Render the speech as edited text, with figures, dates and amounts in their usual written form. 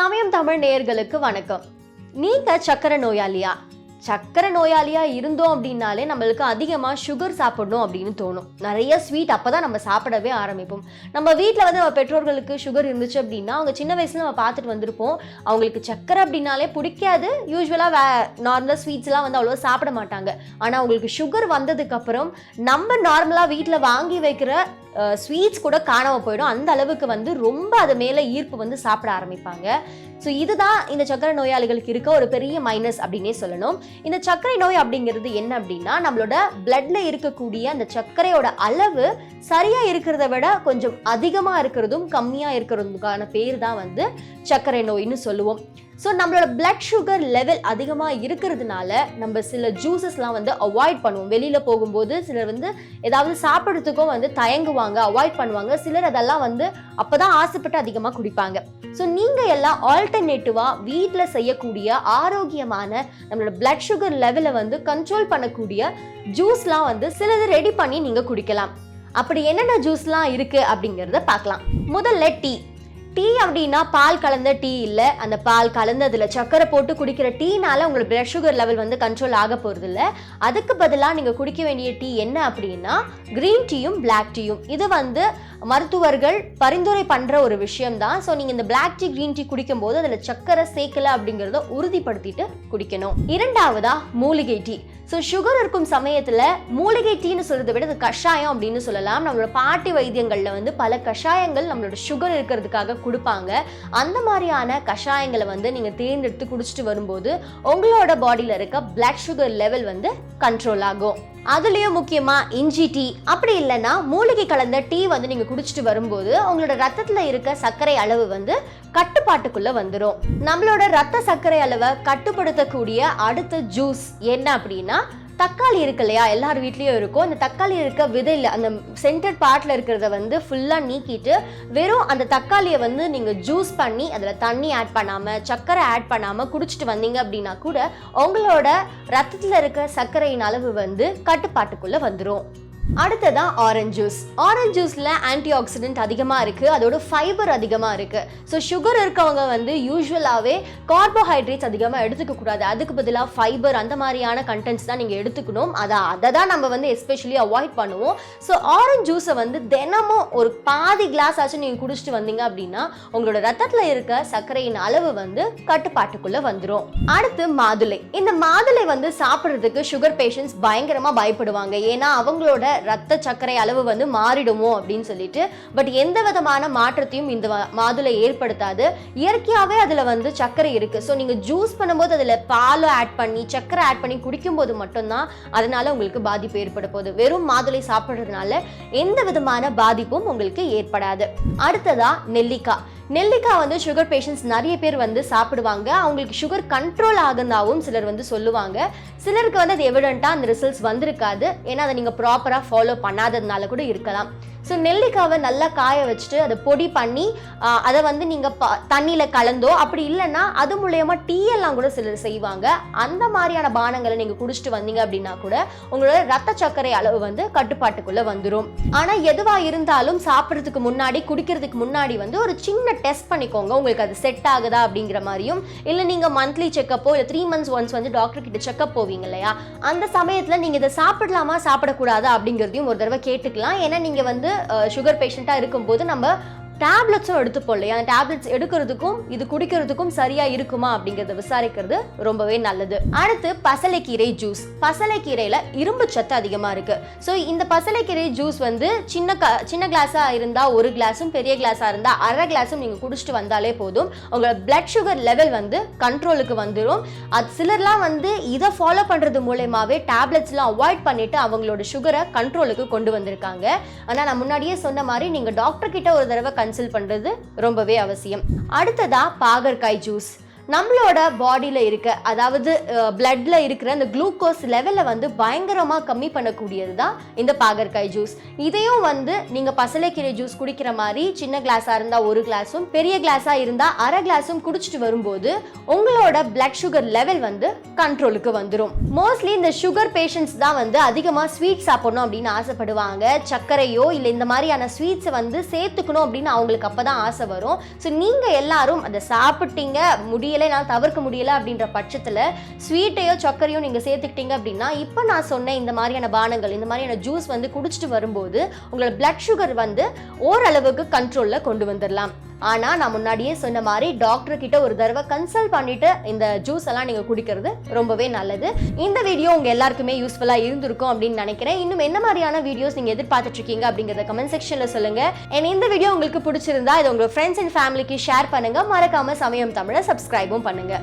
சமயம் தமிழ் நேயர்களுக்கு வணக்கம். நீங்க சக்கரை நோயாளியா? சக்கரை நோயாளியா இருந்தோம் அப்படின்னாலே நம்மளுக்கு அதிகமாக சுகர் சாப்பிடணும் அப்படின்னு தோணும். நிறைய ஸ்வீட் அப்போ தான் நம்ம சாப்பிடவே ஆரம்பிப்போம். நம்ம வீட்டில் வந்து நம்ம பெற்றோர்களுக்கு சுகர் இருந்துச்சு அப்படின்னா அவங்க சின்ன வயசுல நம்ம பார்த்துட்டு வந்திருப்போம். அவங்களுக்கு சக்கரை அப்படின்னாலே பிடிக்காது. யூஸ்வலாக நார்மலாக ஸ்வீட்ஸ்லாம் வந்து அவ்வளோ சாப்பிட மாட்டாங்க. ஆனால் அவங்களுக்கு சுகர் வந்ததுக்கப்புறம் நம்ம நார்மலாக வீட்டில் வாங்கி வைக்கிற ஸ்வீட்ஸ் கூட காணாமல் போயிடும். அந்த அளவுக்கு வந்து ரொம்ப அது மேலே ஈர்ப்பு வந்து சாப்பிட ஆரம்பிப்பாங்க. ஸோ இதுதான் இந்த சக்கரை நோயாளிகளுக்கு இருக்க ஒரு பெரிய மைனஸ் அப்படின்னே சொல்லணும். இந்த சர்க்கரை நோய் அப்படிங்கிறது என்ன அப்படின்னா, நம்மளோட பிளட்ல இருக்கக்கூடிய அந்த சர்க்கரையோட அளவு சரியா இருக்கிறத விட கொஞ்சம் அதிகமா இருக்கிறதும் கம்மியா இருக்கிறதுக்கான பேர் தான் வந்து சர்க்கரை நோய்னு சொல்லுவோம். ஸோ நம்மளோட பிளட் சுகர் லெவல் அதிகமாக இருக்கிறதுனால நம்ம சில ஜூஸஸ்லாம் வந்து அவாய்ட் பண்ணுவோம். வெளியில் போகும்போது சிலர் வந்து ஏதாவது சாப்பிட்றதுக்கும் வந்து தயங்குவாங்க, அவாய்ட் பண்ணுவாங்க. சிலர் அதெல்லாம் வந்து அப்போ தான் ஆசைப்பட்டு அதிகமாக குடிப்பாங்க. ஸோ நீங்கள் எல்லாம் ஆல்டர்னேட்டிவாக வீட்டில் செய்யக்கூடிய ஆரோக்கியமான நம்மளோட பிளட் சுகர் லெவலை வந்து கண்ட்ரோல் பண்ணக்கூடிய ஜூஸ்லாம் வந்து சிலது ரெடி பண்ணி நீங்கள் குடிக்கலாம். அப்படி என்னென்ன ஜூஸ்லாம் இருக்குது அப்படிங்கிறத பார்க்கலாம். முதல்ல டீ அப்படின்னா பால் கலந்த டீ இல்லை, அந்த பால் கலந்ததுல சக்கரை போட்டு குடிக்கிற டீனால உங்களுக்கு பிளட் சுகர் லெவல் வந்து கண்ட்ரோல் ஆக போகிறது இல்லை. அதுக்கு பதிலாக நீங்கள் குடிக்க வேண்டிய டீ என்ன அப்படின்னா கிரீன் டீயும் பிளாக் டீயும். இது வந்து மருத்துவர்கள் பரிந்துரை பண்ணுற ஒரு விஷயம்தான். ஸோ நீங்கள் இந்த பிளாக் டீ கிரீன் டீ குடிக்கும் போது அதில் சக்கரை சேர்க்கலை அப்படிங்கிறத உறுதிப்படுத்திட்டு குடிக்கணும். இரண்டாவதா மூலிகை டீ. ஸோ சுகர் இருக்கும் சமயத்தில் மூலிகை டீன்னு சொல்கிறத விட அது கஷாயம் அப்படின்னு சொல்லலாம். நம்மளோட பாட்டி வைத்தியங்களில் வந்து பல கஷாயங்கள் நம்மளோட சுகர் இருக்கிறதுக்காக கொடுப்பாங்க. அந்த மாதிரியான கஷாயங்களை வந்து நீங்கள் தேர்ந்தெடுத்து குடிச்சிட்டு வரும்போது உங்களோட பாடியில் இருக்க பிளட் சுகர் லெவல் வந்து கண்ட்ரோல் ஆகும். அதுலேயும் முக்கியமாக இஞ்சி டீ அப்படி இல்லைன்னா மூலிகை கலந்த டீ வந்து நீங்கள் குடிச்சிட்டு வரும்போது உங்களோட ரத்தத்தில் இருக்க சர்க்கரை அளவு வந்து கட்டுப்பாட்டுக்குள்ளே வந்துடும். நம்மளோட ரத்த சர்க்கரை அளவை கட்டுப்படுத்தக்கூடிய அடுத்த ஜூஸ் என்ன அப்படின்னா தக்காளி இருக்கு இல்லையா, எல்லார் வீட்லேயும் இருக்கும். அந்த தக்காளி இருக்க விதையில் அந்த சென்டர் பார்ட்டில் இருக்கிறத வந்து ஃபுல்லாக நீக்கிட்டு வெறும் அந்த தக்காளியை வந்து நீங்கள் ஜூஸ் பண்ணி அதில் தண்ணி ஆட் பண்ணாமல் சர்க்கரை ஆட் பண்ணாமல் குடிச்சிட்டு வந்தீங்க அப்படின்னா கூட உங்களோட ரத்தத்தில் இருக்க சர்க்கரையின் அளவு வந்து கட்டுப்பாட்டுக்குள்ளே வந்துடும். அடுத்ததான் ஆரஞ்சு ஜூஸ். ஆரஞ்சு ஜூஸில் ஆன்டி ஆக்சிடென்ட் அதிகமாக இருக்குது, அதோட ஃபைபர் அதிகமாக இருக்குது. ஸோ சுகர் இருக்கவங்க வந்து யூஸ்வலாகவே கார்போஹைட்ரேட்ஸ் அதிகமாக எடுத்துக்கக்கூடாது. அதுக்கு பதிலாக ஃபைபர் அந்த மாதிரியான கண்டென்ட்ஸ் தான் நீங்கள் எடுத்துக்கணும். அதை தான் நம்ம வந்து எஸ்பெஷலி அவாய்ட் பண்ணுவோம். ஸோ ஆரஞ்சு ஜூஸை வந்து தினமும் ஒரு பாதி கிளாஸ் ஆச்சும் நீங்கள் குடிச்சிட்டு வந்தீங்க அப்படின்னா உங்களோட ரத்தத்தில் இருக்க சர்க்கரையின் அளவு வந்து கட்டுப்பாட்டுக்குள்ளே வந்துடும். அடுத்து மாதுளை. இந்த மாதுளை வந்து சாப்பிட்றதுக்கு சுகர் பேஷண்ட்ஸ் பயங்கரமாக பயப்படுவாங்க. ஏன்னா அவங்களோட ரத்த சர்க்கரை அளவு வந்து மாறிடுமோ அப்படின்னு சொல்லிட்டு. பட் எந்த விதமான மாற்றத்தையும் இந்த மாதுளை ஏற்படுத்தாது. இயற்கையாகவே அதில் வந்து சர்க்கரை இருக்குது. ஸோ நீங்கள் ஜூஸ் பண்ணும்போது அதில் பால் ஆட் பண்ணி சர்க்கரை ஆட் பண்ணி குடிக்கும்போது மட்டும்தான் அதனால உங்களுக்கு பாதிப்பு ஏற்பட போகுது. வெறும் மாதுளை சாப்பிட்றதுனால எந்த விதமான பாதிப்பும் உங்களுக்கு ஏற்படாது. அடுத்ததா நெல்லிக்காய். நெல்லிக்காய் வந்து சுகர் பேஷண்ட்ஸ் நிறைய பேர் வந்து சாப்பிடுவாங்க. அவங்களுக்கு சுகர் கண்ட்ரோல் ஆகுதாவும் சிலர் வந்து சொல்லுவாங்க. சிலருக்கு வந்து அது எவிடென்ட்டாக அந்த ரிசல்ட்ஸ் வந்திருக்காது. ஏன்னா அதை நீங்கள் ப்ராப்பராக ஃபாலோ பண்ணாததுனால கூட இருக்கலாம். ஸோ நெல்லிக்காவை நல்லா காய வச்சுட்டு அதை பொடி பண்ணி அதை வந்து நீங்கள் தண்ணியில் கலந்தோ அப்படி இல்லைன்னா அது மூலயமா டீ எல்லாம் கூட சிலர் செய்வாங்க. அந்த மாதிரியான பானங்களை நீங்கள் குடிச்சிட்டு வந்தீங்க அப்படின்னா கூட உங்களோட ரத்த சர்க்கரை அளவு வந்து கட்டுப்பாட்டுக்குள்ளே வந்துடும். ஆனால் எதுவாக இருந்தாலும் சாப்பிட்றதுக்கு முன்னாடி குடிக்கிறதுக்கு முன்னாடி வந்து ஒரு சின்ன டெஸ்ட் பண்ணிக்கோங்க. உங்களுக்கு அது செட் ஆகுதா அப்படிங்கிற மாதிரியும். இல்லை நீங்கள் மந்த்லி செக்கப்போ இல்லை 3 months ஒன்ஸ் வந்து டாக்டர் கிட்ட செக்கப் போவீங்க இல்லையா, அந்த சமயத்தில் நீங்கள் இதை சாப்பிடலாமா சாப்பிடக்கூடாதா அப்படிங்கிறதையும் ஒரு தடவை கேட்டுக்கலாம். ஏன்னா நீங்கள் வந்து சுகர் பேஷண்ட்டாக இருக்கும்போது நம்ம டேப்லெட்ஸும் எடுத்துப்போம் இல்லையா, அந்த டேப்லெட்ஸ் எடுக்கிறதுக்கும் இது குடிக்கிறதுக்கும் சரியா இருக்குமா அப்படிங்கிறத விசாரிக்கிறது ரொம்பவே நல்லது. அடுத்து பசலைக்கீரை ஜூஸ். பசலைக்கீரையில இரும்பு சத்து அதிகமாக இருக்கு. ஸோ இந்த பசலைக்கீரை ஜூஸ் வந்து சின்ன கிளாஸாக இருந்தால் ஒரு கிளாஸும் பெரிய கிளாஸாக இருந்தால் அரை கிளாஸும் நீங்கள் குடிச்சிட்டு வந்தாலே போதும். உங்களோட பிளட் சுகர் லெவல் வந்து கண்ட்ரோலுக்கு வந்துடும். அது சிலர்லாம் வந்து இதை ஃபாலோ பண்ணுறது மூலயமாவே டேப்லெட்ஸ்லாம் அவாய்ட் பண்ணிட்டு அவங்களோட சுகரை கண்ட்ரோலுக்கு கொண்டு வந்திருக்காங்க. ஆனால் நான் முன்னாடியே சொன்ன மாதிரி நீங்கள் டாக்டர் கிட்ட ஒரு தடவை கன்சல்ட் பண்றது ரொம்பவே அவசியம். அடுத்ததா பாகற்காய் ஜூஸ். நம்மளோட பாடியில் இருக்க அதாவது பிளட்ல இருக்கிற அந்த குளுக்கோஸ் லெவலை வந்து பயங்கரமாக கம்மி பண்ணக்கூடியது தான் இந்த பாகற்காய் ஜூஸ். இதையும் வந்து நீங்கள் பசலைக்கீரை ஜூஸ் குடிக்கிற மாதிரி சின்ன கிளாஸாக இருந்தால் ஒரு கிளாஸும் பெரிய கிளாஸாக இருந்தால் அரை கிளாஸும் குடிச்சிட்டு வரும்போது உங்களோட பிளட் சுகர் லெவல் வந்து கண்ட்ரோலுக்கு வந்துடும். மோஸ்ட்லி இந்த சுகர் பேஷண்ட்ஸ் தான் வந்து அதிகமாக ஸ்வீட் சாப்பிடணும் அப்படின்னு ஆசைப்படுவாங்க. சர்க்கரையோ இல்லை இந்த மாதிரியான ஸ்வீட்ஸை வந்து சேர்த்துக்கணும் அப்படின்னு அவங்களுக்கு அப்போ தான் ஆசை வரும். ஸோ நீங்கள் எல்லாரும் அதை சாப்பிட்டீங்க முடியலை, நான் தவிர்க்க முடியலை அப்படின்ற பட்சத்தில் ஸ்வீட்டையோ சர்க்கரையோ நீங்கள் சேர்த்துக்கிட்டீங்க அப்படின்னா இப்போ நான் சொன்ன இந்த மாதிரியான பானங்கள் இந்த மாதிரியான ஜூஸ் வந்து குடிச்சிட்டு வரும்போது உங்களோட பிளட் சுகர் வந்து ஓரளவுக்கு கண்ட்ரோலில் கொண்டு வந்துடலாம். ஆனால் நான் முன்னாடியே சொன்ன மாதிரி டாக்டர் கிட்ட ஒரு தடவை கன்சல்ட் பண்ணிட்டு இந்த ஜூஸ் எல்லாம் நீங்கள் குடிக்கிறது ரொம்பவே நல்லது. இந்த வீடியோ உங்கள் எல்லாருக்குமே யூஸ்ஃபுல்லாக இருந்திருக்கும் அப்படின்னு நினைக்கிறேன். இன்னும் என்ன மாதிரியான வீடியோஸ் நீங்கள் எதிர்பார்த்துட்டு இருக்கீங்க அப்படிங்கிறத கமெண்ட் செக்ஷனில் சொல்லுங்க. இந்த வீடியோ உங்களுக்கு பிடிச்சிருந்தா இதை உங்கள் ஃப்ரெண்ட்ஸ் அண்ட் ஃபேமிலிக்கு ஷேர் பண்ணுங்க. மறக்காம சமயம் தமிழை சப்ஸ்கிரைபும் பண்ணுங்க.